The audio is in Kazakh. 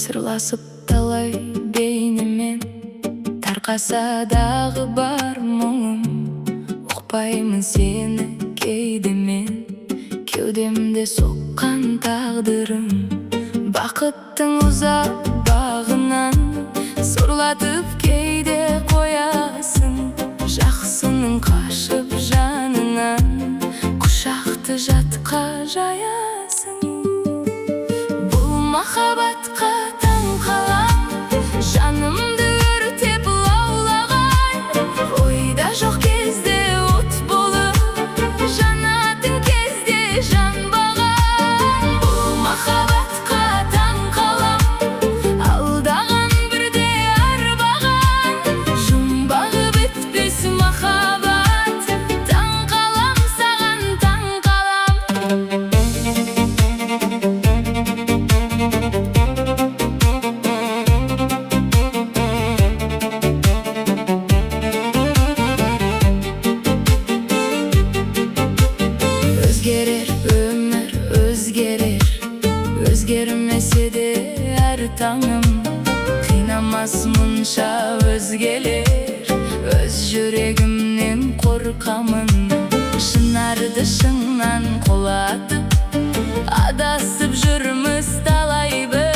Сырласып талай бейнемен тарқаса дағы бар мұңым. Ұқпаймын сені кейде мен, кеудемде соққан тағдырым. Бақыттың ұзақ бағынан сорлатып кейде қоясың. Жақсының қашып жанынан құшақты жатқа жаясың. Бұл махаббатқа таң қалам, жанымды өртеп лаулаған. Ойда жоқ кезде от болып, жанатын кезде жанбаған. Бұл махаббатқа таң қалам, алдаған бірде арбаған. Жұмбағы бітпес махаббат, таң қалам саған, таң қалам. Өзгерер өмір, өзгерер, өзгермесе де әр таңым. Қинамас мұнша өзгелер, өз жүрегімнен қорқамын. Шынарды шыңнан құлатып, адасып жүрміз талай бір.